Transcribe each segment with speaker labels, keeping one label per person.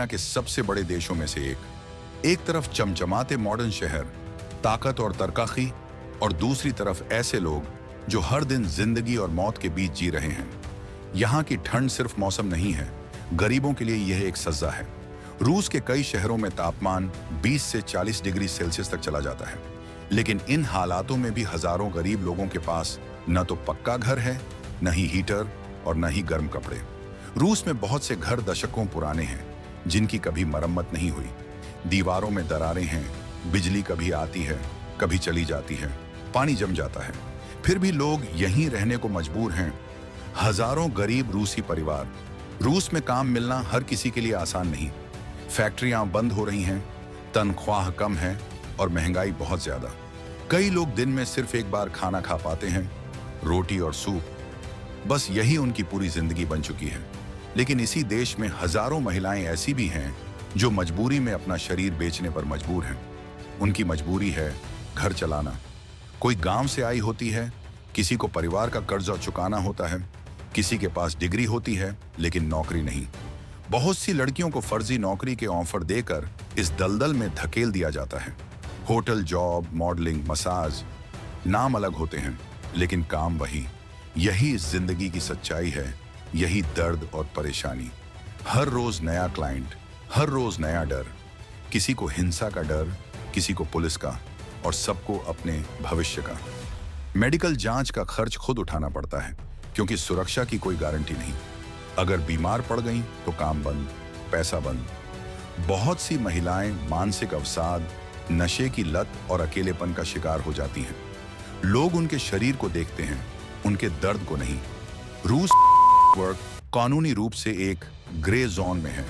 Speaker 1: दुनिया के सबसे बड़े देशों में से एक तरफ चमचमाते मॉडर्न शहर, ताकत और तरक्की, और दूसरी तरफ ऐसे लोग जो हर दिन जिंदगी और मौत के बीच जी रहे हैं। यहाँ की ठंड सिर्फ मौसम नहीं है, गरीबों के लिए यह एक सजा है। रूस के कई शहरों में तापमान 20 से 40 डिग्री सेल्सियस तक चला जाता है, लेकिन इन हालातों में भी हजारों गरीब लोगों के पास न तो पक्का घर है, न ही हीटर और न ही गर्म कपड़े। रूस में बहुत से घर दशकों पुराने हैं, जिनकी कभी मरम्मत नहीं हुई। दीवारों में दरारें हैं, बिजली कभी आती है, कभी चली जाती है, पानी जम जाता है, फिर भी लोग यहीं रहने को मजबूर हैं। हजारों गरीब रूसी परिवार। रूस में काम मिलना हर किसी के लिए आसान नहीं। फैक्ट्रियां बंद हो रही हैं, तनख्वाह कम है और महंगाई बहुत ज्यादा। कई लोग दिन में सिर्फ एक बार खाना खा पाते हैं, रोटी और सूप। बस यही उनकी पूरी जिंदगी बन चुकी है। लेकिन इसी देश में हजारों महिलाएं ऐसी भी हैं जो मजबूरी में अपना शरीर बेचने पर मजबूर हैं। उनकी मजबूरी है घर चलाना। कोई गांव से आई होती है, किसी को परिवार का कर्जा चुकाना होता है, किसी के पास डिग्री होती है लेकिन नौकरी नहीं। बहुत सी लड़कियों को फर्जी नौकरी के ऑफर देकर इस दलदल में धकेल दिया जाता है। होटल जॉब, मॉडलिंग, मसाज, नाम अलग होते हैं लेकिन काम वही। यही इस जिंदगी की सच्चाई है, यही दर्द और परेशानी। हर रोज नया क्लाइंट, हर रोज नया डर। किसी को हिंसा का डर, किसी को पुलिस का, और सबको अपने भविष्य का। मेडिकल जांच का खर्च खुद उठाना पड़ता है क्योंकि सुरक्षा की कोई गारंटी नहीं। अगर बीमार पड़ गई तो काम बंद, पैसा बंद। बहुत सी महिलाएं मानसिक अवसाद, नशे की लत और अकेलेपन का शिकार हो जाती हैं। लोग उनके शरीर को देखते हैं, उनके दर्द को नहीं। रूस वर्क कानूनी रूप से एक ग्रे जोन में है।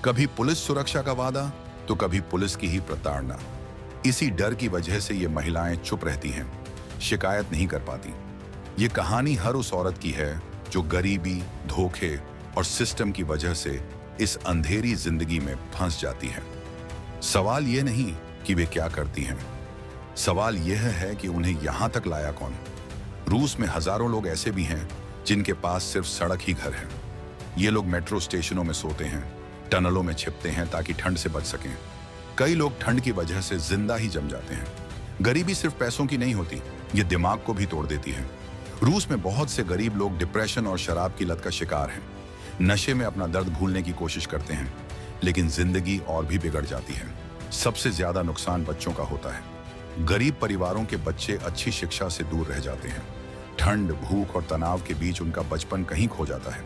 Speaker 1: कभी पुलिस सुरक्षा का वादा तो कभी पुलिस की ही प्रताड़ना। इसी डर की वजह से ये महिलाएं चुप रहती हैं, शिकायत नहीं कर पाती। ये कहानी हर उस औरत की है जो गरीबी, धोखे और सिस्टम की वजह से इस अंधेरी जिंदगी में फंस जाती है। सवाल ये नहीं कि वे क्या करती हैं, सवाल यह है कि उन्हें यहां तक लाया कौन। रूस में हजारों लोग ऐसे भी हैं जिनके पास सिर्फ सड़क ही घर है। ये लोग मेट्रो स्टेशनों में सोते हैं, टनलों में छिपते हैं ताकि ठंड से बच सकें। कई लोग ठंड की वजह से जिंदा ही जम जाते हैं। गरीबी सिर्फ पैसों की नहीं होती, ये दिमाग को भी तोड़ देती है। रूस में बहुत से गरीब लोग डिप्रेशन और शराब की लत का शिकार हैं। नशे में अपना दर्द भूलने की कोशिश करते हैं, लेकिन जिंदगी और भी बिगड़ जाती है। सबसे ज्यादा नुकसान बच्चों का होता है। गरीब परिवारों के बच्चे अच्छी शिक्षा से दूर रह जाते हैं। ठंड, भूख और तनाव के बीच उनका बचपन कहीं खो जाता है।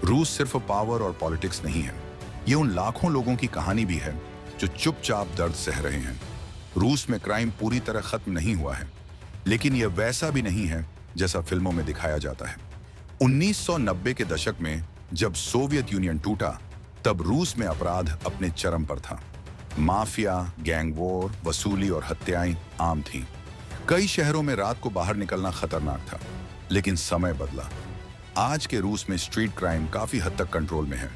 Speaker 1: रूस सिर्फ पावर और पॉलिटिक्स नहीं है, ये उन लाखों लोगों की कहानी भी है जो चुपचाप दर्द सह रहे हैं। रूस में क्राइम पूरी तरह खत्म नहीं हुआ है, लेकिन यह वैसा भी नहीं है जैसा फिल्मों में दिखाया जाता है। 1990 के दशक में जब सोवियत यूनियन टूटा, तब रूस में अपराध अपने चरम पर था। माफिया, गैंग वॉर, वसूली और हत्याएं आम थीं। कई शहरों में रात को बाहर निकलना खतरनाक था, लेकिन समय बदला। आज के रूस में स्ट्रीट क्राइम काफी हद तक कंट्रोल में है।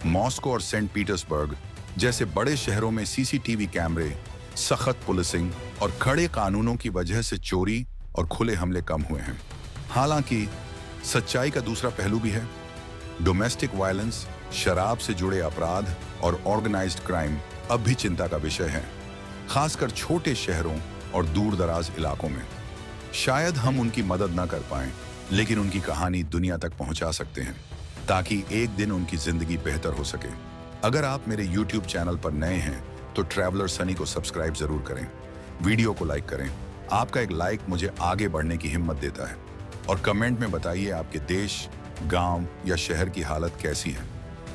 Speaker 1: मॉस्को और सेंट पीटर्सबर्ग जैसे बड़े शहरों में सीसीटीवी कैमरे, सख्त पुलिसिंग और कड़े कानूनों की वजह से चोरी और खुले हमले कम हुए हैं। हालांकि सच्चाई का दूसरा पहलू भी है। डोमेस्टिक वायलेंस, शराब से जुड़े अपराध और ऑर्गेनाइज्ड क्राइम अब भी चिंता का विषय है, खासकर छोटे शहरों और दूर-दराज इलाकों में। शायद हम उनकी मदद न कर पाएं, लेकिन उनकी कहानी दुनिया तक पहुंचा सकते हैं ताकि एक दिन उनकी जिंदगी बेहतर हो सके। अगर आप मेरे YouTube चैनल पर नए हैं तो ट्रैवलर सनी को सब्सक्राइब जरूर करें, वीडियो को लाइक करें। आपका एक लाइक मुझे आगे बढ़ने की हिम्मत देता है। और कमेंट में बताइए आपके देश, गांव या शहर की हालत कैसी है।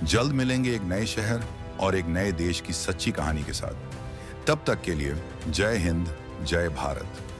Speaker 1: जल्द मिलेंगे एक नए शहर और एक नए देश की सच्ची कहानी के साथ। तब तक के लिए जय हिंद, जय भारत।